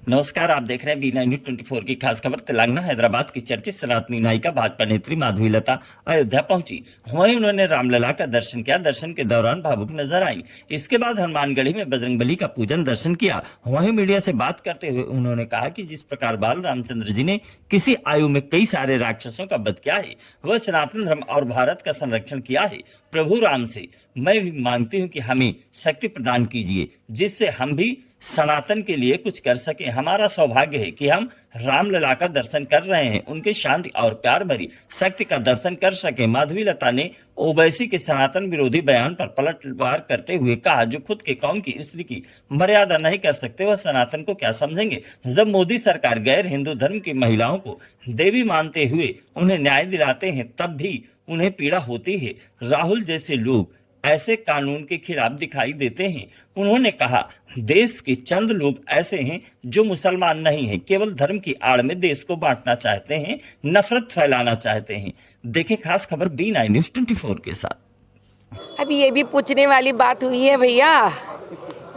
नमस्कार, आप देख रहे हैं B9 न्यूज़ 24 की खास खबर। तेलंगाना हैदराबाद की चर्चित सनातनी नायिका भाजपा नेत्री माधवी लता अयोध्या पहुंची। वहीं उन्होंने रामलला का दर्शन किया। दर्शन के दौरान भावुक नजर आई। इसके बाद हनुमानगढ़ी में बजरंगबली का पूजन दर्शन किया। वहीं मीडिया से बात करते हुए उन्होंने कहा कि जिस प्रकार बाल रामचंद्र जी ने किसी आयु में कई सारे राक्षसों का वध किया है, वह सनातन धर्म और भारत का संरक्षण किया है। प्रभु राम से मैं भी मांगती हूँ कि हमें शक्ति प्रदान कीजिए, जिससे हम भी सनातन के लिए कुछ कर सके। हमारा सौभाग्य है कि हम रामलला का दर्शन कर रहे हैं, उनके शांति और प्यार भरी शक्ति का दर्शन कर सके। माधवी लता ने ओवैसी के सनातन विरोधी बयान पर पलटवार करते हुए कहा, जो खुद के कौम की स्त्री की मर्यादा नहीं कर सकते, वह सनातन को क्या समझेंगे। जब मोदी सरकार गैर हिंदू धर्म की महिलाओं को देवी मानते हुए उन्हें न्याय दिलाते हैं, तब भी उन्हें पीड़ा होती है। राहुल जैसे लोग ऐसे कानून के खिलाफ दिखाई देते हैं। उन्होंने कहा, देश के चंद लोग ऐसे हैं जो मुसलमान नहीं हैं, केवल धर्म की आड़ में देश को बांटना चाहते हैं, नफरत फैलाना चाहते हैं। देखें खास खबर B9 न्यूज़ 24 के साथ। अभी ये भी पूछने वाली बात हुई है भैया,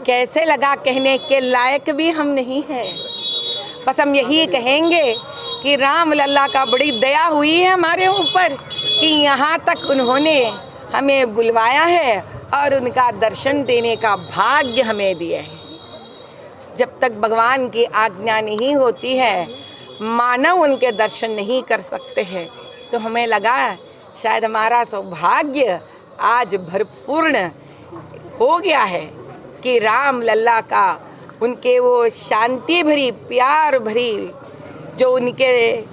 कैसे लगा कहने के लायक भी हम नहीं हैं। बस हम यही कहेंगे कि राम लल्ला का बड़ी दया हुई है हमारे ऊपर कि यहाँ तक उन्होंने हमें बुलवाया है और उनका दर्शन देने का भाग्य हमें दिया है। जब तक भगवान की आज्ञा नहीं होती है, मानव उनके दर्शन नहीं कर सकते हैं। तो हमें लगा शायद हमारा सौभाग्य आज भरपूर्ण हो गया है कि राम लल्ला का उनके वो शांति भरी प्यार भरी जो उनके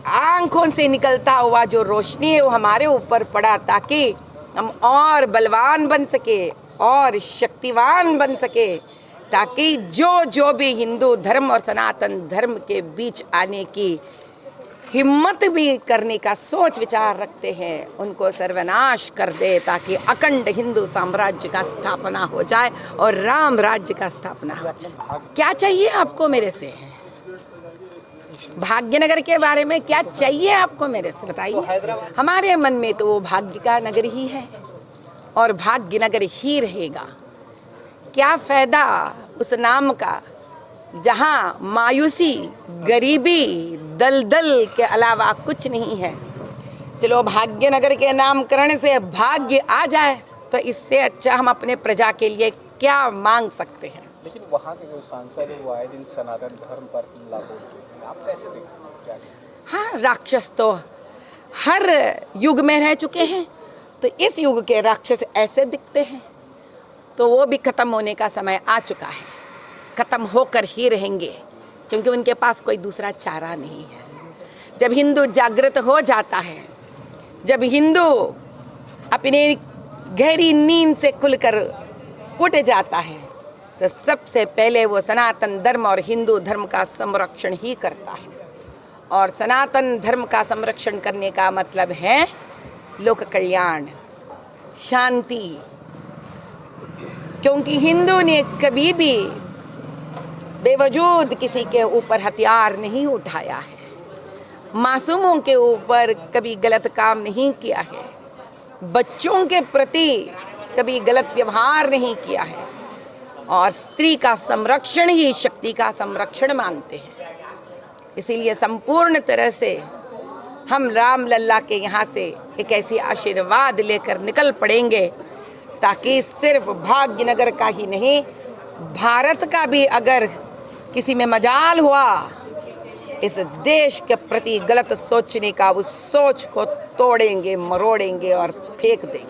आँखों से निकलता हुआ जो रोशनी है वो हमारे ऊपर पड़ा, ताकि हम और बलवान बन सके और शक्तिवान बन सके, ताकि जो भी हिंदू धर्म और सनातन धर्म के बीच आने की हिम्मत भी करने का सोच विचार रखते हैं, उनको सर्वनाश कर दे, ताकि अखंड हिंदू साम्राज्य का स्थापना हो जाए और राम राज्य का स्थापना हो जाए। क्या चाहिए आपको मेरे से? भाग्यनगर के बारे में क्या चाहिए आपको मेरे से बताइए। हमारे मन में तो वो भाग्य का नगर ही है और भाग्यनगर ही रहेगा। क्या फायदा उस नाम का जहाँ मायूसी, गरीबी, दलदल के अलावा कुछ नहीं है। चलो भाग्यनगर के नामकरण से भाग्य आ जाए तो इससे अच्छा हम अपने प्रजा के लिए क्या मांग सकते हैं। लेकिन वहाँ के जो सांसद है वो आए दिन सनातन धर्म पर हमला बोलते हैं, आप कैसे देखते हैं? हाँ, राक्षस तो हर युग में रह चुके हैं, तो इस युग के राक्षस ऐसे दिखते हैं, तो वो भी खत्म होने का समय आ चुका है। खत्म होकर ही रहेंगे, क्योंकि उनके पास कोई दूसरा चारा नहीं है। जब हिंदू जागृत हो जाता है, जब हिंदू अपने गहरी नींद से खुलकर उठ जाता है, तो सबसे पहले वो सनातन धर्म और हिंदू धर्म का संरक्षण ही करता है। और सनातन धर्म का संरक्षण करने का मतलब है लोक कल्याण, शांति। क्योंकि हिंदू ने कभी भी बेवजूद किसी के ऊपर हथियार नहीं उठाया है, मासूमों के ऊपर कभी गलत काम नहीं किया है, बच्चों के प्रति कभी गलत व्यवहार नहीं किया है, और स्त्री का संरक्षण ही शक्ति का संरक्षण मानते हैं। इसीलिए संपूर्ण तरह से हम राम लल्ला के यहाँ से एक ऐसी आशीर्वाद लेकर निकल पड़ेंगे, ताकि सिर्फ भाग्यनगर का ही नहीं, भारत का भी अगर किसी में मजाल हुआ इस देश के प्रति गलत सोचने का, उस सोच को तोड़ेंगे, मरोड़ेंगे और फेंक देंगे।